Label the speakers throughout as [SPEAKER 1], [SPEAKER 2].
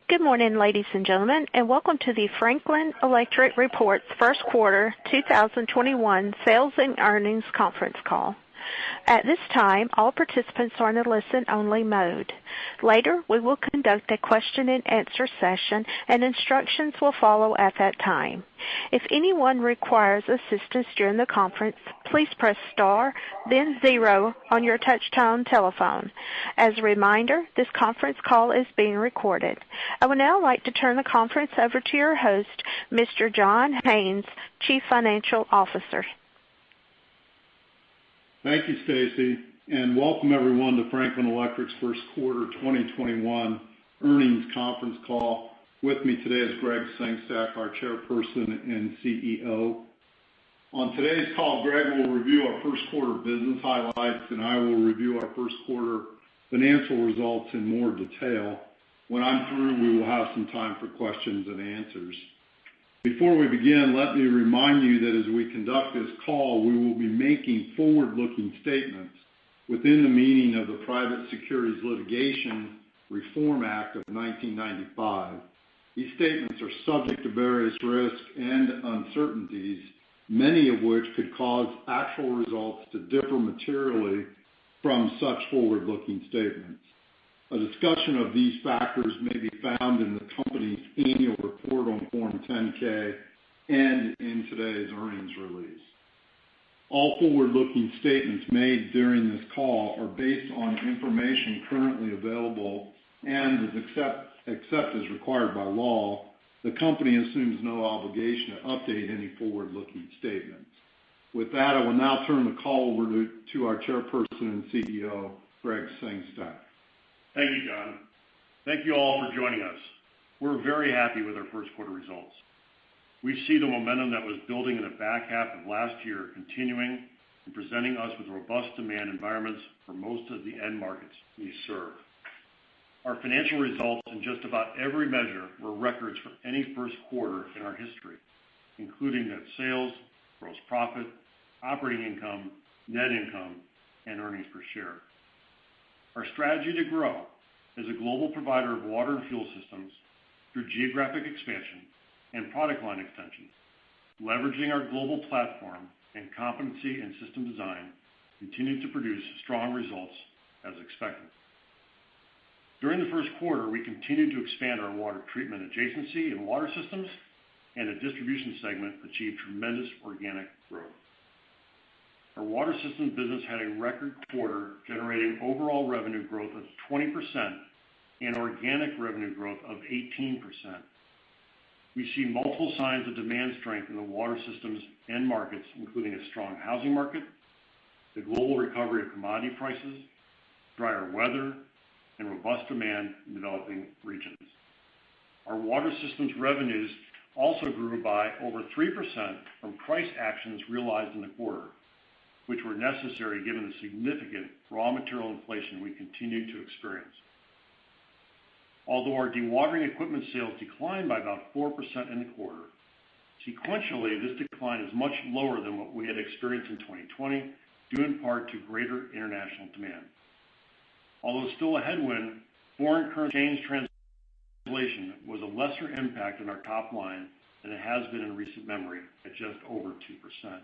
[SPEAKER 1] Good morning, ladies and gentlemen, and welcome to the Franklin Electric Reports First Quarter 2021 Sales and Earnings Conference Call. At this time, all participants are in a listen-only mode. Later, we will conduct a question-and-answer session, and instructions will follow at that time. If anyone requires assistance during the conference, please press star, then 0 on your touch-tone telephone. As a reminder, this conference call is being recorded. I would now like to turn the conference over to your host, Mr. John Haines, Chief Financial Officer.
[SPEAKER 2] Thank you, Stacy, and welcome everyone to Franklin Electric's First Quarter 2021 Earnings Conference Call. With me today is Gregg Sengstack, our Chairperson and CEO. On today's call, Gregg will review our first quarter business highlights, and I will review our first quarter financial results in more detail. When I'm through, we will have some time for questions and answers. Before we begin, let me remind you that as we conduct this call, we will be making forward-looking statements within the meaning of the Private Securities Litigation Reform Act of 1995. These statements are subject to various risks and uncertainties, many of which could cause actual results to differ materially from such forward-looking statements. A discussion of these factors may be found in the company's annual report on Form 10-K and in today's earnings release. All forward-looking statements made during this call are based on information currently available and, except as required by law, the company assumes no obligation to update any forward-looking statements. With that, I will now turn the call over to our Chairperson and CEO, Gregg Sengstack.
[SPEAKER 3] Thank you, John. Thank you all for joining us. We're very happy with our first quarter results. We see the momentum that was building in the back half of last year continuing and presenting us with robust demand environments for most of the end markets we serve. Our financial results in just about every measure were records for any first quarter in our history, including net sales, gross profit, operating income, net income, and earnings per share. Our strategy to grow as a global provider of water and fuel systems through geographic expansion and product line extensions, leveraging our global platform and competency in system design, continued to produce strong results as expected. During the first quarter, we continued to expand our water treatment adjacency in water systems, and the distribution segment achieved tremendous organic growth. Our water systems business had a record quarter, generating overall revenue growth of 20% and organic revenue growth of 18%. We see multiple signs of demand strength in the water systems end markets, including a strong housing market, the global recovery of commodity prices, drier weather, and robust demand in developing regions. Our water systems revenues also grew by over 3% from price actions realized in the quarter, which were necessary given the significant raw material inflation we continue to experience. Although our dewatering equipment sales declined by about 4% in the quarter, sequentially this decline is much lower than what we had experienced in 2020, due in part to greater international demand. Although still a headwind, foreign currency exchange translation was a lesser impact on our top line than it has been in recent memory at just over 2%.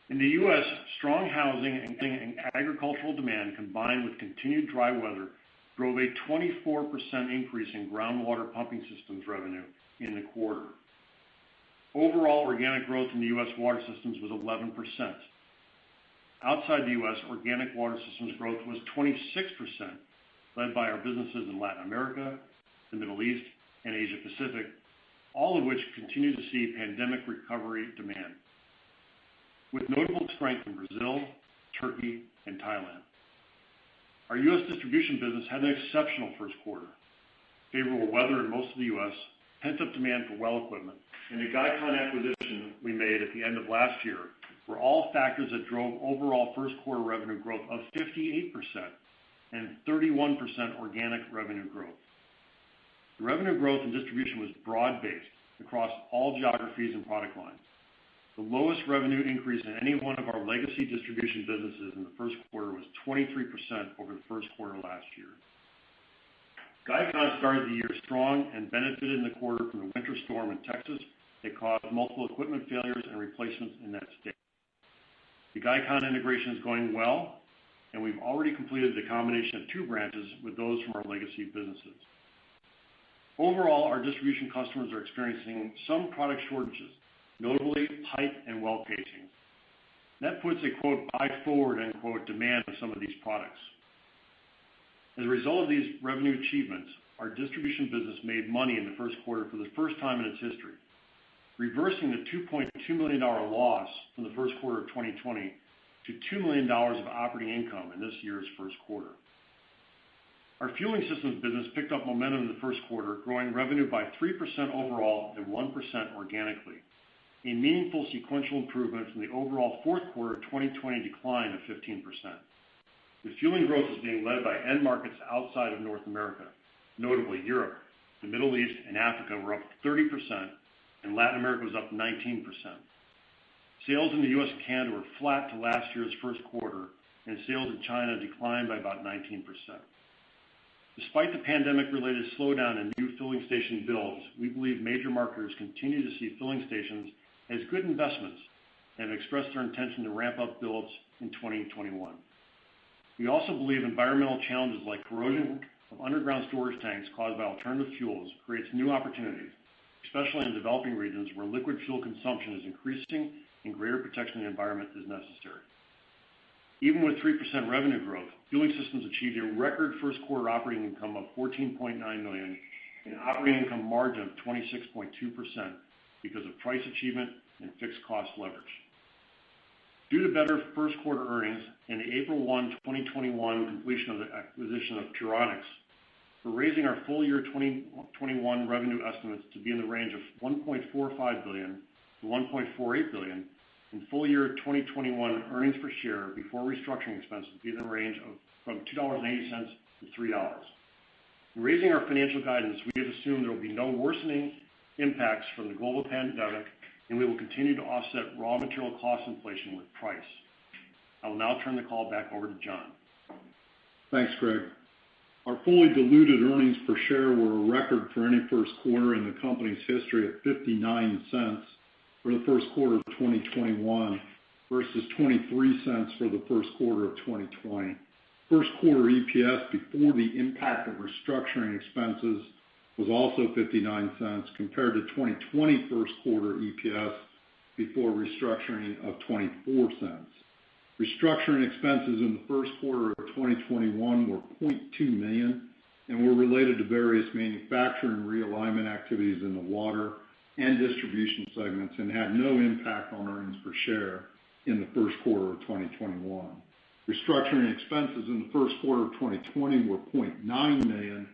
[SPEAKER 3] In the U.S., strong housing and agricultural demand combined with continued dry weather drove a 24% increase in groundwater pumping systems revenue in the quarter. Overall organic growth in the U.S. water systems was 11%. Outside the U.S., organic water systems growth was 26%, led by our businesses in Latin America, the Middle East, and Asia Pacific, all of which continue to see pandemic recovery demand, with notable strength in Brazil, Turkey, and Thailand. Our U.S. distribution business had an exceptional first quarter. Favorable weather in most of the U.S., pent-up demand for well equipment, and the Guycon acquisition we made at the end of last year were all factors that drove overall first quarter revenue growth of 58% and 31% organic revenue growth. The revenue growth in distribution was broad-based across all geographies and product lines. The lowest revenue increase in any one of our legacy distribution businesses in the first quarter was 23% over the first quarter last year. Guycon started the year strong and benefited in the quarter from the winter storm in Texas that caused multiple equipment failures and replacements in that state. The Guycon integration is going well, and we've already completed the combination of 2 branches with those from our legacy businesses. Overall, our distribution customers are experiencing some product shortages, notably pipe and well casings. That puts a, quote, buy forward, end quote, demand on some of these products. As a result of these revenue achievements, our distribution business made money in the first quarter for the first time in its history, reversing the $2.2 million loss from the first quarter of 2020 to $2 million of operating income in this year's first quarter. Our fueling systems business picked up momentum in the first quarter, growing revenue by 3% overall and 1% organically, a meaningful sequential improvement from the overall fourth quarter 2020 decline of 15%. The fueling growth is being led by end markets outside of North America, notably Europe, the Middle East, and Africa were up 30%, and Latin America was up 19%. Sales in the U.S. and Canada were flat to last year's first quarter, and sales in China declined by about 19%. Despite the pandemic-related slowdown in new filling station builds, we believe major marketers continue to see filling stations as good investments and have expressed their intention to ramp up builds in 2021. We also believe environmental challenges like corrosion of underground storage tanks caused by alternative fuels creates new opportunities, especially in developing regions where liquid fuel consumption is increasing and greater protection of the environment is necessary. Even with 3% revenue growth, Fueling Systems achieved a record first quarter operating income of $14.9 million and an operating income margin of 26.2% because of price achievement and fixed cost leverage. Due to better first quarter earnings and the April 1, 2021 completion of the acquisition of Puronics, we're raising our full year 2021 revenue estimates to be in the range of $1.45 billion to $1.48 billion, and full year 2021 earnings per share before restructuring expenses to be in the range of from $2.80 to $3. In raising our financial guidance, we have assumed there will be no worsening impacts from the global pandemic, and we will continue to offset raw material cost inflation with price. I will now turn the call back over to John.
[SPEAKER 2] Thanks, Greg. Our fully diluted earnings per share were a record for any first quarter in the company's history at 59 cents for the first quarter of 2021 versus 23 cents for the first quarter of 2020. First quarter EPS before the impact of restructuring expenses was also 59 cents compared to 2020 first quarter EPS before restructuring of 24 cents. Restructuring expenses in the first quarter of 2021 were $0.2 million and were related to various manufacturing realignment activities in the water and distribution segments and had no impact on earnings per share in the first quarter of 2021. Restructuring expenses in the first quarter of 2020 were $0.9 million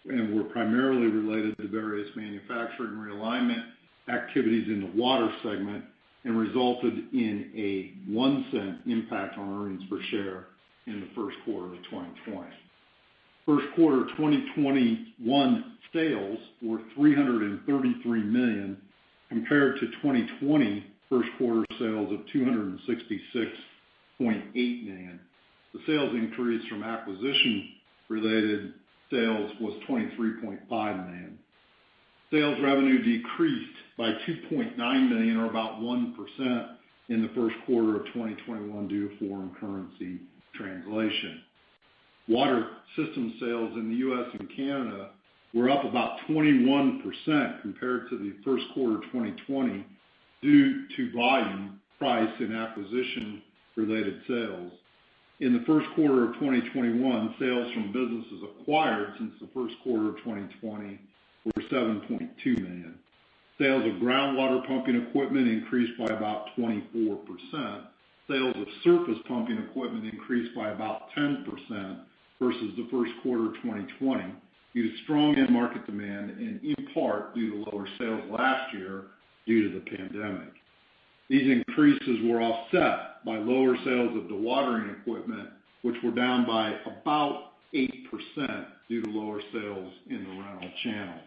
[SPEAKER 2] and were primarily related to various manufacturing realignment activities in the water segment and resulted in a 1 cent impact on earnings per share in the first quarter of 2020. First quarter 2021 sales were $333 million compared to 2020 first quarter sales of $266.8 million. The sales increase from acquisition-related sales was $23.5 million. Sales revenue decreased by $2.9 million, or about 1%, in the first quarter of 2021 due to foreign currency translation. Water system sales in the U.S. and Canada were up about 21% compared to the first quarter of 2020 due to volume, price, and acquisition-related sales. In the first quarter of 2021, sales from businesses acquired since the first quarter of 2020 were $7.2 million. Sales of groundwater pumping equipment increased by about 24%. Sales of surface pumping equipment increased by about 10% versus the first quarter of 2020 due to strong end market demand and in part due to lower sales last year due to the pandemic. These increases were offset by lower sales of dewatering equipment, which were down by about 8% due to lower sales in the rental channel.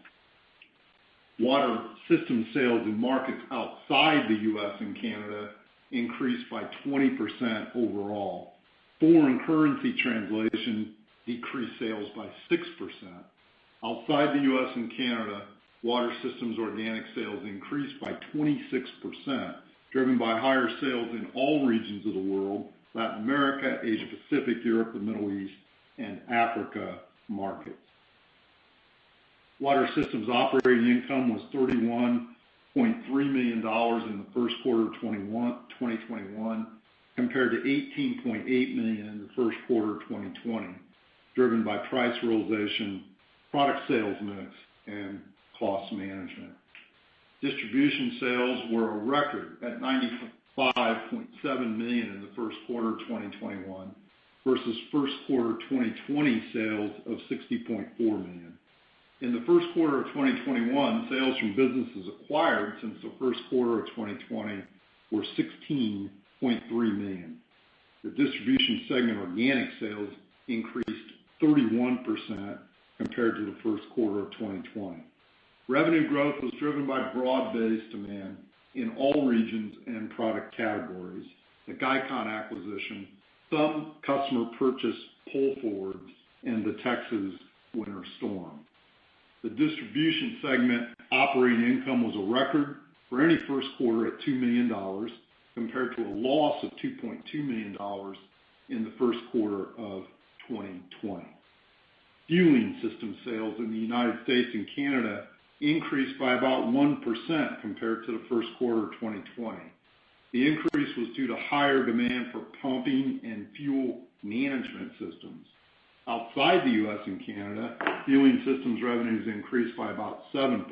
[SPEAKER 2] Water system sales in markets outside the U.S. and Canada increased by 20% overall. Foreign currency translation decreased sales by 6%. Outside the U.S. and Canada, Water Systems organic sales increased by 26%, driven by higher sales in all regions of the world: Latin America, Asia Pacific, Europe, the Middle East, and Africa markets. Water Systems operating income was $31.3 million in the first quarter of 2021, compared to $18.8 million in the first quarter of 2020, driven by price realization, product sales mix, and cost management. Distribution sales were a record at $95.7 million in the first quarter of 2021 versus first quarter 2020 sales of $60.4 million. In the first quarter of 2021, sales from businesses acquired since the first quarter of 2020 were $16.3 million. The distribution segment organic sales increased 31% compared to the first quarter of 2020. Revenue growth was driven by broad-based demand in all regions and product categories, the Guycon acquisition, some customer purchase pull forwards, and the Texas winter storm. The distribution segment operating income was a record for any first quarter at $2 million, compared to a loss of $2.2 million in the first quarter of 2020. Fueling system sales in the United States and Canada increased by about 1% compared to the first quarter of 2020. The increase was due to higher demand for pumping and fuel management systems. Outside the U.S. and Canada, fueling systems revenues increased by about 7%,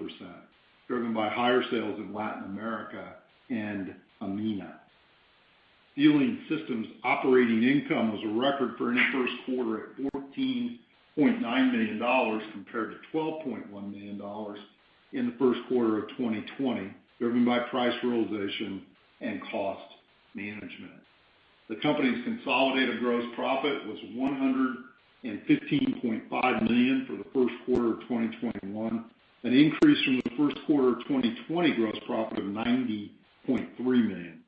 [SPEAKER 2] driven by higher sales in Latin America and EMEA. Fueling systems operating income was a record for any first quarter at $14.9 million compared to $12.1 million in the first quarter of 2020, driven by price realization and cost management. The company's consolidated gross profit was $115.5 million for the first quarter of 2021, an increase from the first quarter of 2020 gross profit of $90.3 million.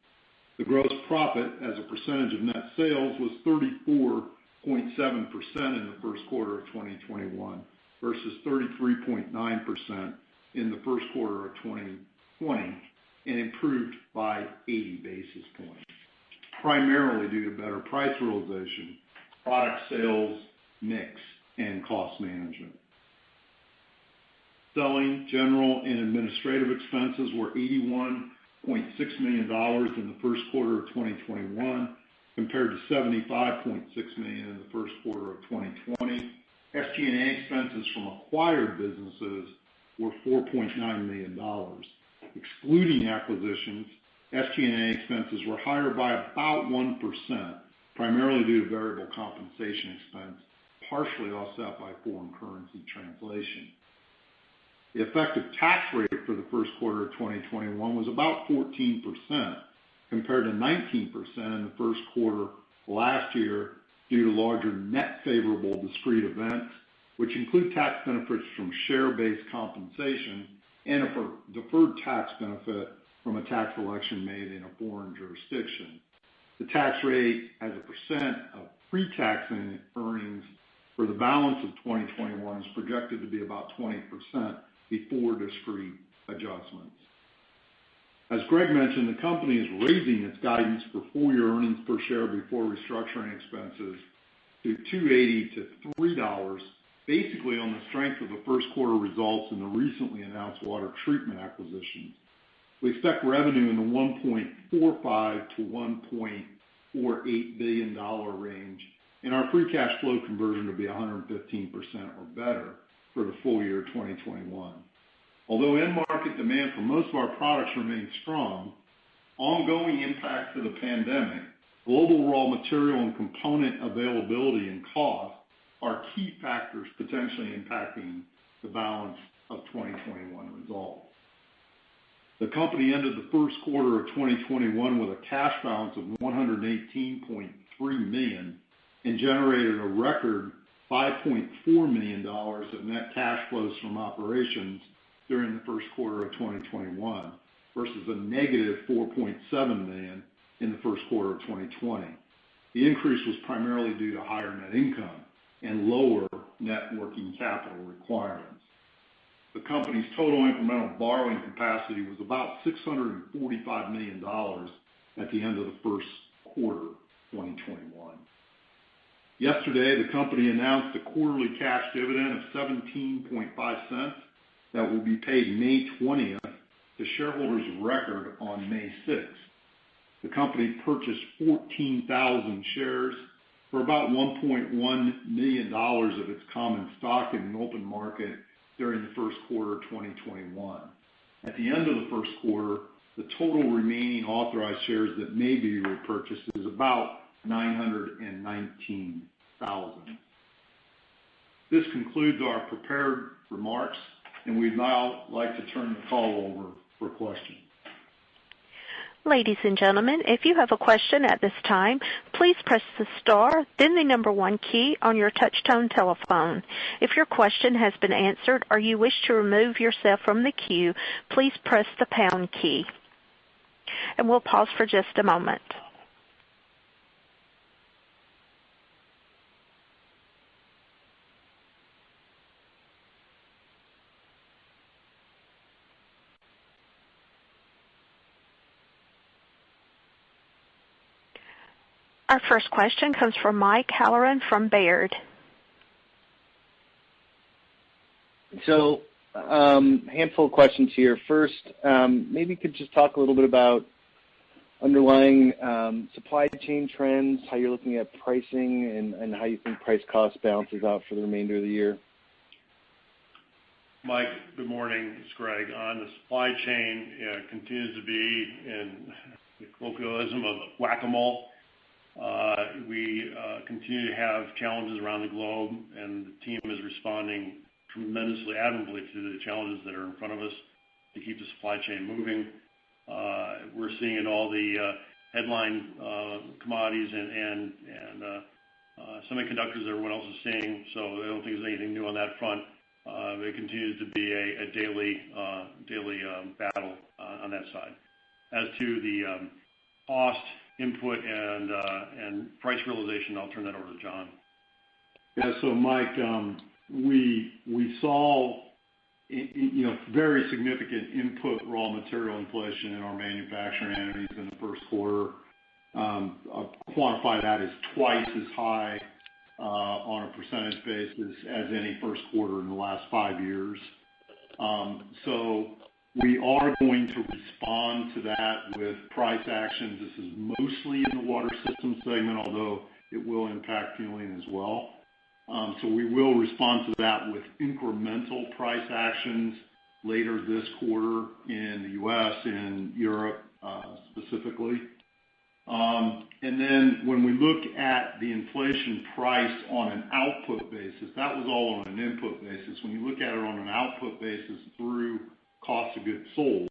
[SPEAKER 2] The gross profit as a percentage of net sales was 34.7% in the first quarter of 2021 versus 33.9% in the first quarter of 2020, and improved by 80 basis points, primarily due to better price realization, product sales mix, and cost management. Selling, general, and administrative expenses were $81.6 million in the first quarter of 2021, compared to $75.6 million in the first quarter of 2020. SG&A expenses from acquired businesses were $4.9 million. Excluding acquisitions, SG&A expenses were higher by about 1%, primarily due to variable compensation expense, partially offset by foreign currency translation. The effective tax rate for the first quarter of 2021 was about 14%, compared to 19% in the first quarter last year due to larger net favorable discrete events, which include tax benefits from share-based compensation and a deferred tax benefit from a tax election made in a foreign jurisdiction. The tax rate as a percent of pre-tax earnings for the balance of 2021 is projected to be about 20% before discrete adjustments. As Greg mentioned, the company is raising its guidance for full-year earnings per share before restructuring expenses to $2.80 to $3, basically on the strength of the first quarter results and the recently announced water treatment acquisitions. We expect revenue in the $1.45 to $1.48 billion range, and our free cash flow conversion to be 115% or better for the full year 2021. Although end market demand for most of our products remains strong, ongoing impacts of the pandemic, global raw material and component availability and cost are key factors potentially impacting the balance of 2021 results. The company ended the first quarter of 2021 with a cash balance of $118.3 million and generated a record $5.4 million of net cash flows from operations during the first quarter of 2021 versus a negative $4.7 million in the first quarter of 2020. The increase was primarily due to higher net income. and lower net working capital requirements. The company's total incremental borrowing capacity was about $645 million at the end of the first quarter 2021. Yesterday, the company announced a quarterly cash dividend of 17.5 cents that will be paid May 20th to shareholders of record on May 6th. The company purchased 14,000 shares for about $1.1 million of its common stock in the open market during the first quarter of 2021. At the end of the first quarter, the total remaining authorized shares that may be repurchased is about 919,000. This concludes our prepared remarks, and we'd now like to turn the call over for questions.
[SPEAKER 1] Ladies and gentlemen, if you have a question at this time, please press the star, then the number 1 key on your touch-tone telephone. If your question has been answered or you wish to remove yourself from the queue, please press the pound key. And we'll pause for just a moment. Our first question comes from Mike Halloran from Baird.
[SPEAKER 4] So, handful of questions here. First, maybe you could just talk a little bit about underlying supply chain trends, how you're looking at pricing, and how you think price cost balances out for the remainder of the year.
[SPEAKER 3] Mike, good morning. It's Greg. On the supply chain, continues to be in the colloquialism of whack-a-mole. We continue to have challenges around the globe, and the team is responding tremendously admirably to the challenges that are in front of us to keep the supply chain moving. We're seeing in all the headline commodities and semiconductors that everyone else is seeing, so I don't think there's anything new on that front. It continues to be a daily battle on that side. As to the cost, input, and price realization, I'll turn that over to John.
[SPEAKER 2] Yeah, so Mike, we saw very significant input raw material inflation in our manufacturing entities in the first quarter. I'll quantify that as twice as high on a percentage basis as any first quarter in the last 5 years. So we are going to respond to that with price actions. This is mostly in the water system segment, although it will impact fueling as well. So we will respond to that with incremental price actions later this quarter in the U.S. and Europe specifically. And then when we look at the inflation price on an output basis, that was all on an input basis. When you look at it on an output basis through cost of goods sold,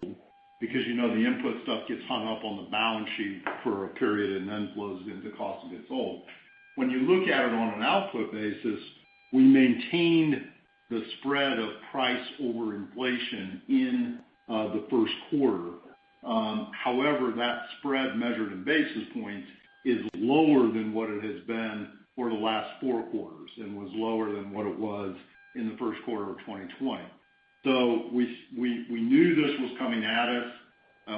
[SPEAKER 2] because the input stuff gets hung up on the balance sheet for a period and then flows into cost of goods sold. When you look at it on an output basis, we maintained the spread of price over inflation in the first quarter. However, that spread measured in basis points is lower than what it has been for the last 4 quarters and was lower than what it was in the first quarter of 2020. So we knew this was coming at us.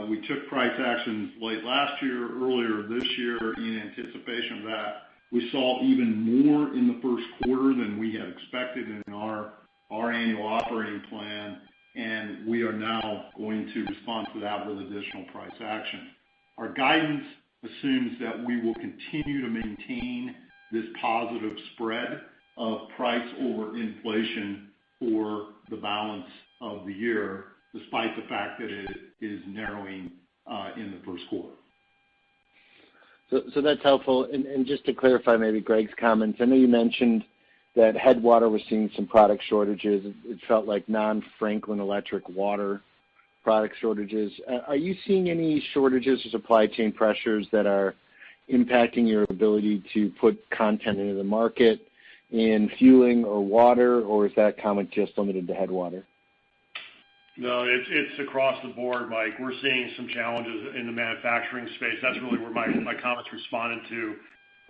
[SPEAKER 2] We took price actions late last year, earlier this year in anticipation of that. We saw even more in the first quarter than we had expected in our annual operating plan, and we are now going to respond to that with additional price action. Our guidance assumes that we will continue to maintain this positive spread of price over inflation for the balance of the year, despite the fact that it is narrowing in the first quarter.
[SPEAKER 4] So that's helpful. And just to clarify maybe Greg's comments, I know you mentioned that Headwater was seeing some product shortages. It felt like non-Franklin Electric water product shortages. Are you seeing any shortages or supply chain pressures that are impacting your ability to put content into the market in fueling or water, or is that comment just limited to Headwater?
[SPEAKER 3] No, it's across the board, Mike. We're seeing some challenges in the manufacturing space. That's really where my comments responded to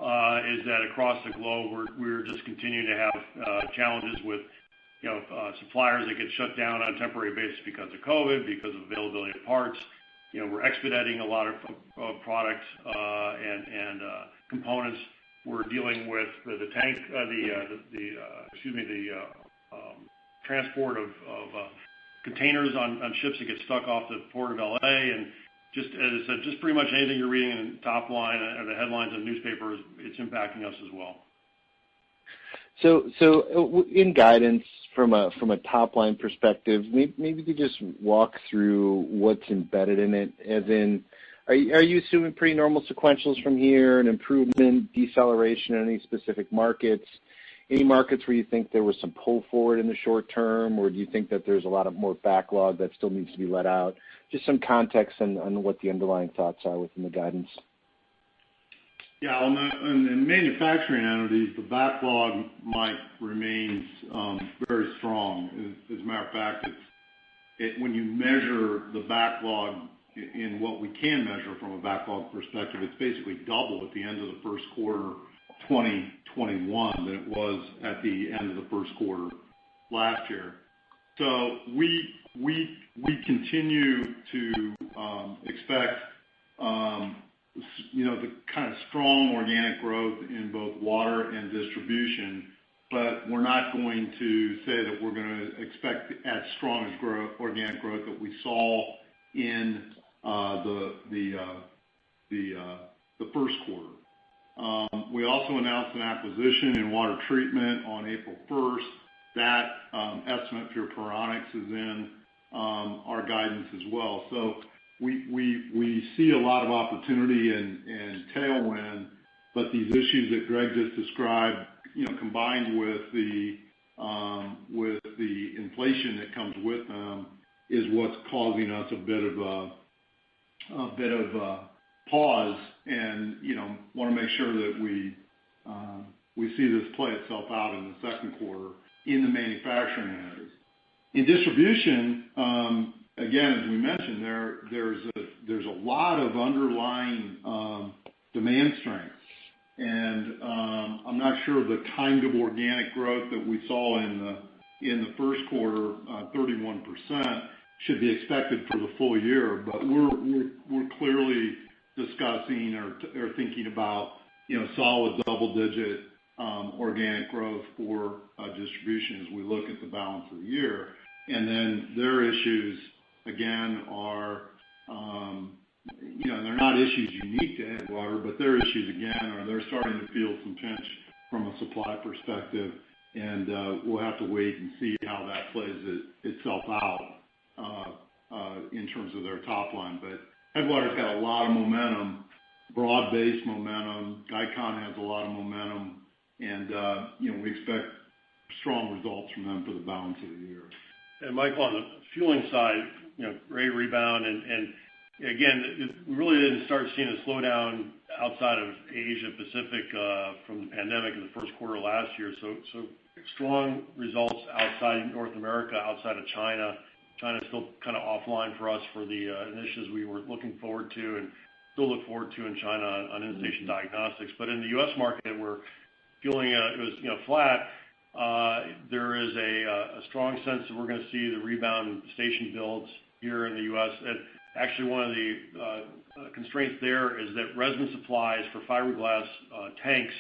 [SPEAKER 3] is that across the globe we're just continuing to have challenges with suppliers that get shut down on a temporary basis because of COVID, because of availability of parts. We're expediting a lot of products and components. We're dealing with the transport of containers on ships that get stuck off the port of LA, and just as I said, just pretty much anything you're reading in the top line or the headlines in newspapers, it's impacting us as well.
[SPEAKER 4] So in guidance from a top line perspective, maybe you could just walk through what's embedded in it. As in, are you assuming pretty normal sequentials from here, an improvement, deceleration in any specific markets? Any markets where you think there was some pull forward in the short term, or do you think that there's a lot of more backlog that still needs to be let out? Just some context on what the underlying thoughts are within the guidance.
[SPEAKER 2] Yeah, on the manufacturing entities, the backlog, Mike, remains very strong. As a matter of fact, when you measure the backlog in what we can measure from a backlog perspective, it's basically double at the end of the first quarter 2021 than it was at the end of the first quarter last year. So we continue to expect the kind of strong organic growth in both water and distribution, but we're not going to say that we're going to expect as strong as organic growth that we saw in the first quarter. We also announced an acquisition in water treatment on April 1st. That estimate for Puronics is in our guidance as well. So we see a lot of opportunity and tailwind, but these issues that Greg just described, combined with the inflation that comes with them, is what's causing us a bit of a pause, and want to make sure that we see this play itself out in the second quarter in the manufacturing areas. In distribution, again, as we mentioned, there's a lot of underlying demand strength, and I'm not sure the kind of organic growth that we saw in the first quarter, 31%, should be expected for the full year. But we're clearly discussing or thinking about solid double-digit organic growth for distribution as we look at the balance of the year. And then their issues, again, are, they're not issues unique to Headwater, but their issues, again, are they're starting to feel some pinch from a supply perspective, and we'll have to wait and see how that plays itself out in terms of their top line. But Headwater's got a lot of momentum, broad-based momentum. Guycon has a lot of momentum, and we expect strong results from them for the balance of the year.
[SPEAKER 3] And Michael, on the fueling side, great rebound, and again, we really didn't start seeing a slowdown outside of Asia Pacific from the pandemic in the first quarter last year. So strong results outside North America, outside of China. China's still kind of offline for us for the initiatives we were looking forward to and still look forward to in China on in-station diagnostics. But in the U.S. market, we're feeling it was flat. There is a strong sense that we're going to see the rebound station builds here in the U.S. And actually, one of the constraints there is that resin supplies for fiberglass tanks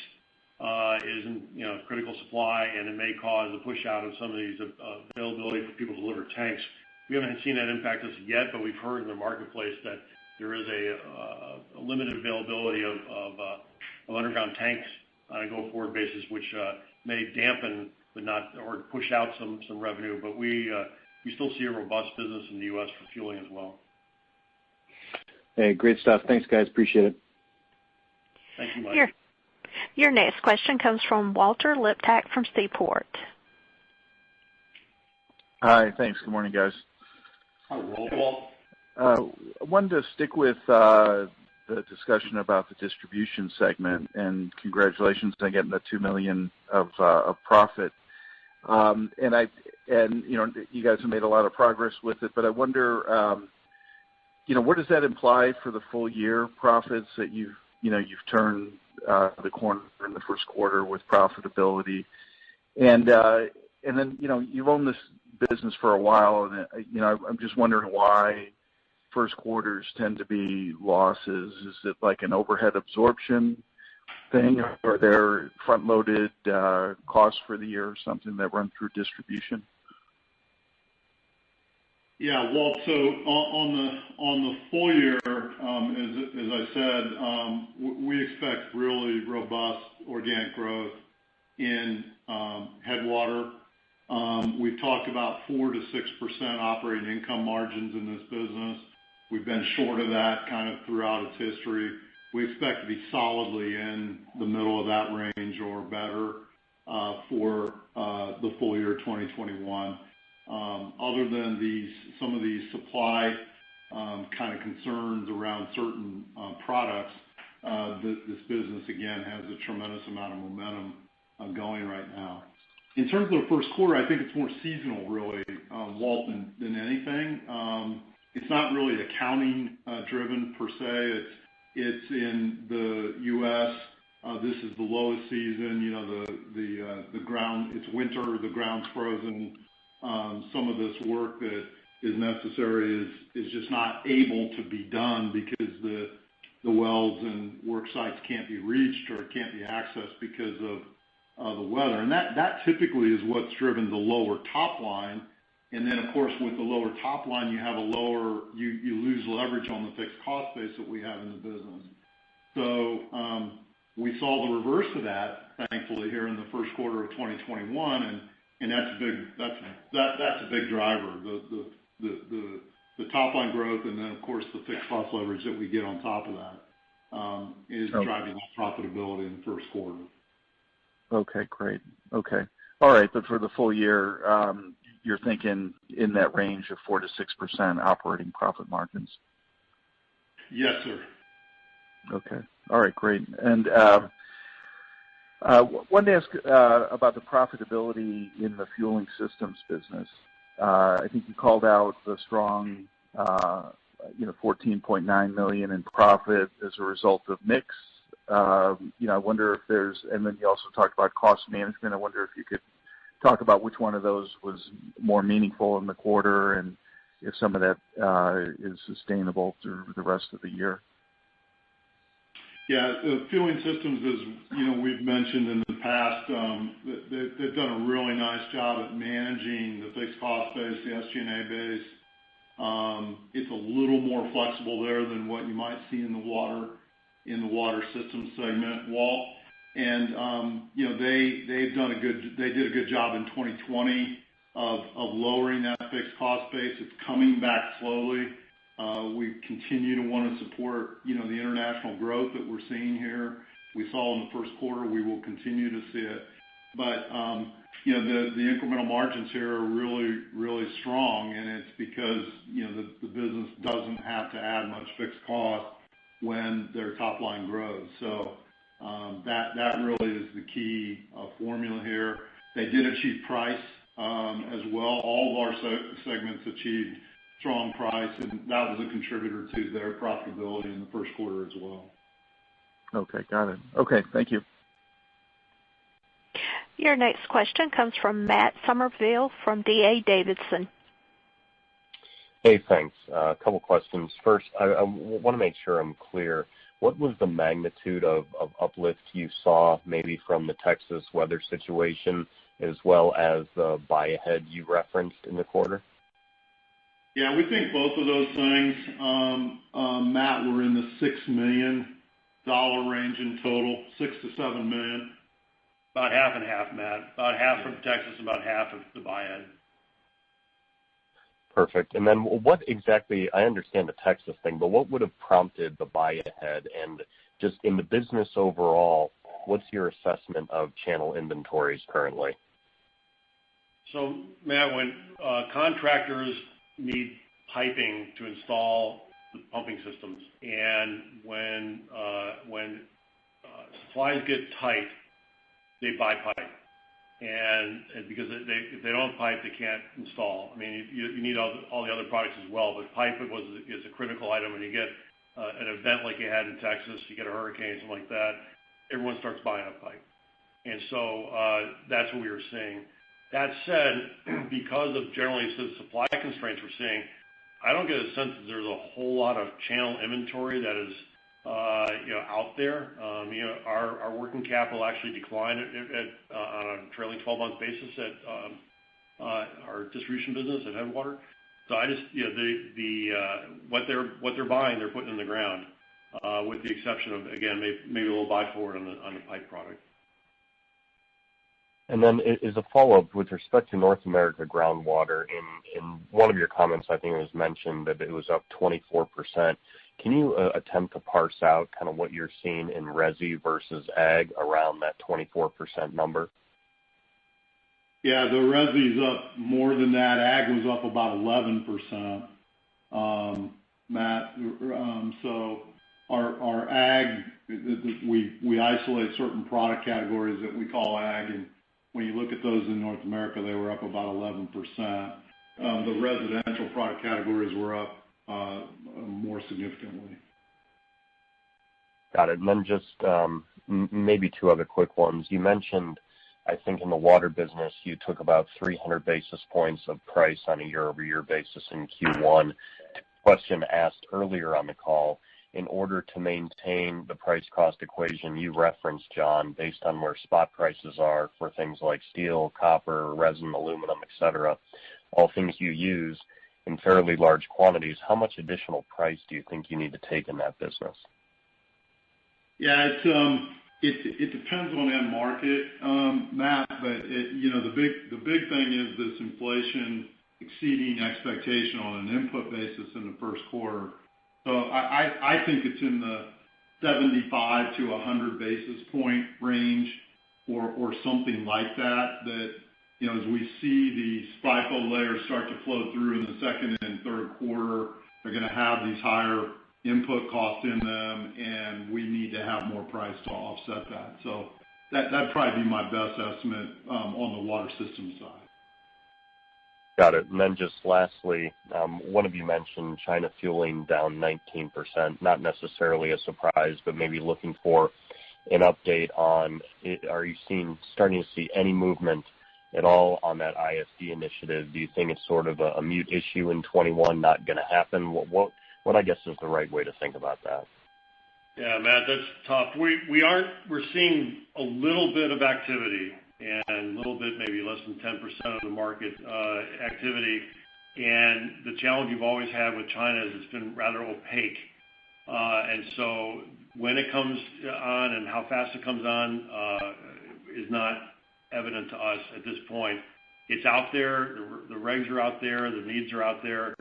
[SPEAKER 3] is in critical supply, and it may cause a push out of some of these availability for people to deliver tanks. We haven't seen that impact us yet, but we've heard in the marketplace that there is a limited availability of underground tanks on a go-forward basis, which may dampen but not or push out some revenue. But we still see a robust business in the U.S. for fueling as well.
[SPEAKER 4] Hey, great stuff. Thanks, guys. Appreciate it.
[SPEAKER 3] Thank you, Mike.
[SPEAKER 1] Your next question comes from Walter Liptak from Seaport.
[SPEAKER 5] Hi, thanks. Good morning, guys.
[SPEAKER 2] Hi, Walt.
[SPEAKER 3] Walt.
[SPEAKER 5] I wanted to stick with the discussion about the distribution segment, and congratulations on getting the $2 million of profit. And you guys have made a lot of progress with it, but I wonder, what does that imply for the full year profits that you've turned the corner in the first quarter with profitability. And then, you've owned this business for a while, and, I'm just wondering why first quarters tend to be losses. Is it like an overhead absorption thing, or are there front-loaded costs for the year or something that run through distribution?
[SPEAKER 2] Yeah, Walt, so on the full year, as I said, we expect really robust organic growth in Headwater. We've talked about 4 to 6% operating income margins in this business. We've been short of that kind of throughout its history. We expect to be solidly in the middle of that range or better for the full year 2021. Other than some of these supply kind of concerns around certain products, this business, again, has a tremendous amount of momentum going right now. In terms of the first quarter, I think it's more seasonal, really, Walt, than anything. It's not really accounting driven per se. It's in the U.S. This is the lowest season. The ground, it's winter, the ground's frozen. Some of this work that is necessary is just not able to be done because the wells and work sites can't be reached or can't be accessed because of the weather. And that typically is what's driven the lower top line. And then, of course, with the lower top line, you lose leverage on the fixed cost base that we have in the business. So we saw the reverse of that, thankfully, here in the first quarter of 2021, and that's a big driver, the top line growth, and then, of course, the fixed cost leverage that we get on top of that is driving that profitability in the first quarter.
[SPEAKER 5] Okay, great. Okay. All right, but for the full year, you're thinking in that range of 4 to 6% operating profit margins?
[SPEAKER 2] Yes, sir.
[SPEAKER 5] Okay. All right, great. And wanted to ask about the profitability in the fueling systems business. I think you called out the strong, $14.9 million in profit as a result of mix. I wonder if and then you also talked about cost management. I wonder if you could talk about which one of those was more meaningful in the quarter and if some of that is sustainable through the rest of the year.
[SPEAKER 2] Yeah, fueling systems, as we've mentioned in the past, they've done a really nice job at managing the fixed cost base, the SG&A base. It's a little more flexible there than what you might see in the water systems segment, Walt. And they did a good job in 2020 of lowering that fixed cost base. It's coming back slowly. We continue to want to support the international growth that we're seeing here. We saw in the first quarter. We will continue to see it. But the incremental margins here are really, really strong, and it's because the business doesn't have to add much fixed cost when their top line grows. So that really is the key formula here. They did achieve price as well. All of our segments achieved strong price, and that was a contributor to their profitability in the first quarter as well.
[SPEAKER 5] Okay, got it. Okay, thank you.
[SPEAKER 1] Your next question comes from Matt Summerville from D.A. Davidson.
[SPEAKER 6] Hey, thanks. A couple questions. First, I want to make sure I'm clear. What was the magnitude of uplift you saw maybe from the Texas weather situation as well as the buy-ahead you referenced in the quarter?
[SPEAKER 2] Yeah, we think both of those things, Matt, were in the $6 million range in total, $6 to $7 million.
[SPEAKER 3] About half and half, Matt. About half from Texas, about half of the buy-in.
[SPEAKER 6] Perfect. And then what exactly, I understand the Texas thing, but what would have prompted the buy-ahead? And just in the business overall, what's your assessment of channel inventories currently?
[SPEAKER 3] So, Matt, when contractors need piping to install the pumping systems, and when supplies get tight, they buy pipe. And because if they don't have pipe, they can't install. I mean, you need all the other products as well, but pipe is a critical item. When you get an event like you had in Texas, you get a hurricane, something like that, everyone starts buying up pipe. And so that's what we were seeing. That said, because of generally the supply constraints we're seeing, I don't get a sense that there's a whole lot of channel inventory that is out there. Our working capital actually declined on a trailing 12-month basis at our distribution business at Headwater. So I just what they're buying, they're putting in the ground, with the exception of, again, maybe a little buy forward on the pipe product.
[SPEAKER 6] And then as a follow-up, with respect to North America groundwater, in one of your comments, I think it was mentioned that it was up 24%. Can you attempt to parse out kind of what you're seeing in resi versus ag around that 24% number?
[SPEAKER 2] Yeah, the resi's up more than that. Ag was up about 11%, Matt. So our ag, we isolate certain product categories that we call ag, and when you look at those in North America, they were up about 11%. The residential product categories were up more significantly.
[SPEAKER 6] Got it. And then just maybe two other quick ones. You mentioned, I think in the water business, you took about 300 basis points of price on a year-over-year basis in Q1. Question asked earlier on the call, in order to maintain the price-cost equation you referenced, John, based on where spot prices are for things like steel, copper, resin, aluminum, et cetera, all things you use in fairly large quantities, how much additional price do you think you need to take in that business?
[SPEAKER 2] Yeah, it depends on end market, Matt, but the big thing is this inflation exceeding expectation on an input basis in the first quarter. So I think it's in the 75 to 100 basis point range or something like that, as we see the FIFO layers start to flow through in the second and third quarter, they're going to have these higher input costs in them, and we need to have more price to offset that. So that'd probably be my best estimate on the water system side.
[SPEAKER 6] Got it. And then just lastly, one of you mentioned China fueling down 19%, not necessarily a surprise, but maybe looking for an update on, are you starting to see any movement at all on that ISD initiative? Do you think it's sort of a mute issue in 21, not going to happen? What I guess is the right way to think about that?
[SPEAKER 3] Yeah, Matt, that's tough. We're seeing a little bit of activity, and a little bit, maybe less than 10% of the market activity. And the challenge you've always had with China is it's been rather opaque. And so when it comes on and how fast it comes on is not evident to us at this point. It's out there, the regs are out there, the needs are out there,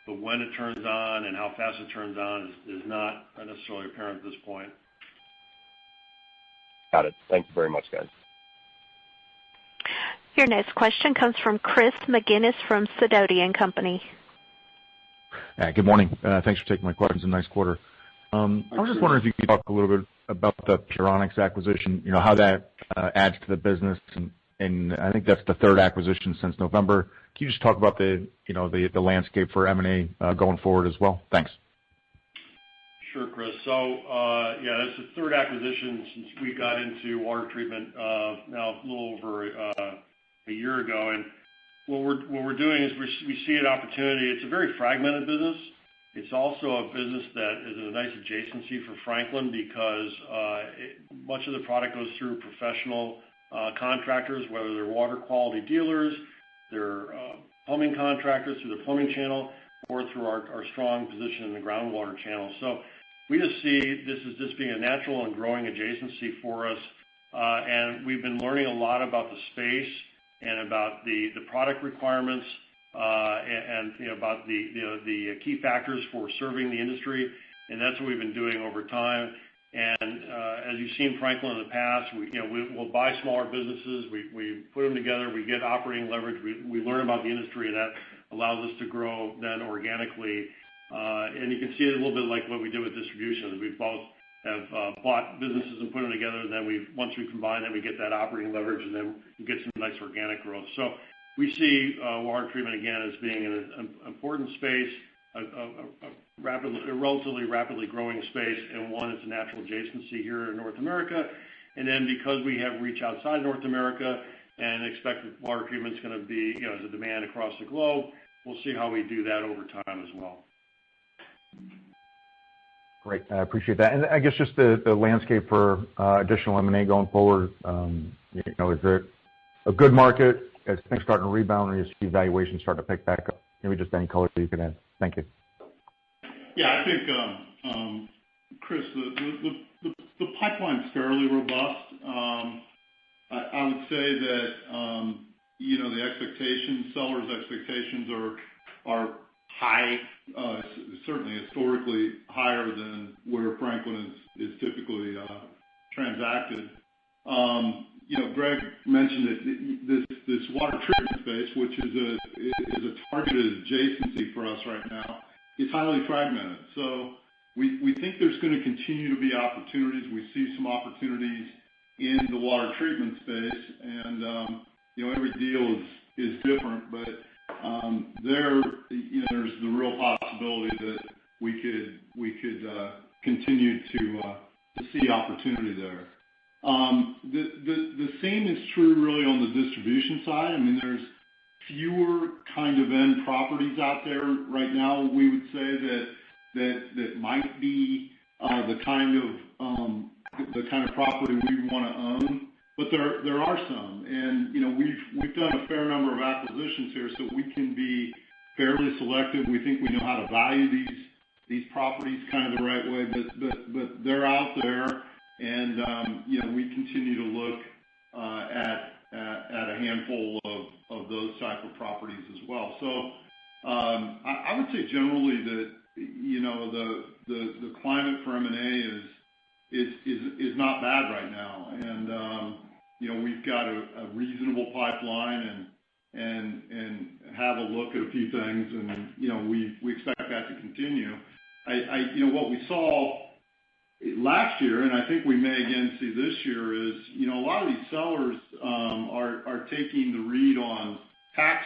[SPEAKER 3] but when it turns on and how fast it turns on is not necessarily apparent at this point.
[SPEAKER 6] Got it. Thank you very much, guys.
[SPEAKER 1] Your next question comes from Chris McGinnis from Sidoti & Company.
[SPEAKER 7] Good morning. Thanks for taking my questions. A nice quarter. I was just wondering if you could talk a little bit about the Puronics acquisition, how that adds to the business, and I think that's the third acquisition since November. Can you just talk about the landscape for M&A going forward as well? Thanks.
[SPEAKER 3] Sure, Chris. So, that's the third acquisition since we got into water treatment now a little over a year ago. And what we're doing is we see an opportunity. It's a very fragmented business. It's also a business that is a nice adjacency for Franklin because much of the product goes through professional contractors, whether they're water quality dealers, they're plumbing contractors through the plumbing channel, or through our strong position in the groundwater channel. So we just see this as just being a natural and growing adjacency for us. And we've been learning a lot about the space and about the product requirements and about the key factors for serving the industry. And that's what we've been doing over time. And as you've seen Franklin in the past, we'll buy smaller businesses, we put them together, we get operating leverage, we learn about the industry, and that allows us to grow then organically. And you can see it a little bit like what we did with distribution. We both have bought businesses and put them together, and then once we combine them, we get that operating leverage, and then we get some nice organic growth. So we see water treatment again as being an important space, a relatively rapidly growing space, and one that's a natural adjacency here in North America. And then because we have reach outside North America and expect that water treatment's going to be, as a demand across the globe, we'll see how we do that over time as well.
[SPEAKER 7] Great. I appreciate that. And I guess just the landscape for additional M&A going forward, is it a good market as things start to rebound or you see valuations start to pick back up? Maybe just any color that you can add. Thank you.
[SPEAKER 2] Yeah, I think, Chris, the pipeline's fairly robust. I would say that, the expectations, sellers' expectations are high, certainly historically higher than where Franklin is typically transacted. Greg mentioned that this water treatment space, which is a targeted adjacency for us right now, is highly fragmented. So we think there's going to continue to be opportunities. We see some opportunities in the water treatment space, and every deal is different, but there's the real possibility that we could continue to see opportunity there. The same is true really on the distribution side. I mean, there's fewer kind of end properties out there right now. We would say that might be the kind of property we want to own, but there are some, and we've done a fair number of acquisitions here, so we can be fairly selective. We think we know how to value these properties kind of the right way, but they're out there, and we continue to look at a handful of those type of properties as well. So I would say generally that the climate for M&A is not bad right now, and we've got a reasonable pipeline and have a look at a few things, and we expect that to continue. What we saw last year, and I think we may again see this year, is a lot of these sellers are taking the read on tax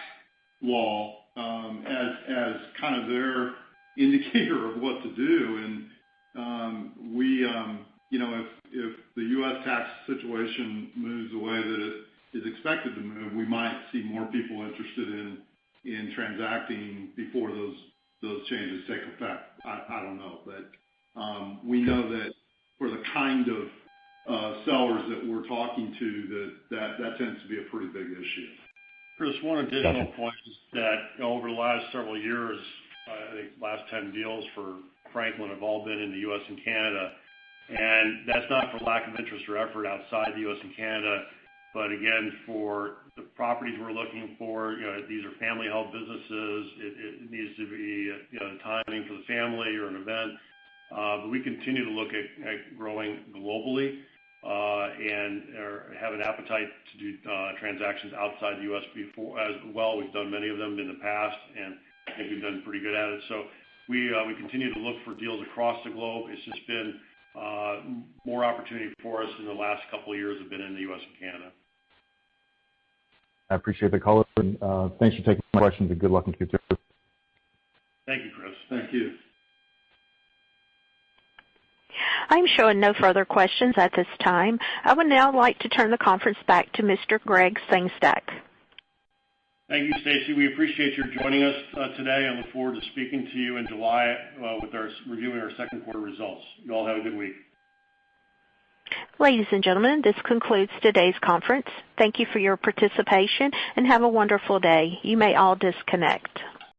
[SPEAKER 2] law as kind of their indicator of what to do, and if the U.S. tax situation moves the way that it is expected to move, we might see more people interested in transacting before those changes take effect. I don't know, but we know that for the kind of sellers that we're talking to, that tends to be a pretty big issue.
[SPEAKER 3] Chris, one additional point is that over the last several years, I think the last 10 deals for Franklin have all been in the U.S. and Canada, and that's not for lack of interest or effort outside the U.S. and Canada, but again, for the properties we're looking for, these are family-held businesses. It needs to be timing for the family or an event. But we continue to look at growing globally and have an appetite to do transactions outside the U.S. before as well. We've done many of them in the past, and I think we've done pretty good at it. So we continue to look for deals across the globe. It's just been more opportunity for us in the last couple of years have been in the U.S. and Canada.
[SPEAKER 7] I appreciate the call, and thanks for taking my questions, and good luck in Q2.
[SPEAKER 3] Thank you, Chris.
[SPEAKER 2] Thank you.
[SPEAKER 1] I'm showing no further questions at this time. I would now like to turn the conference back to Mr. Greg Sengstack.
[SPEAKER 3] Thank you, Stacy. We appreciate your joining us today and look forward to speaking to you in July with reviewing our second quarter results. You all have a good week.
[SPEAKER 1] Ladies and gentlemen, this concludes today's conference. Thank you for your participation and have a wonderful day. You may all disconnect.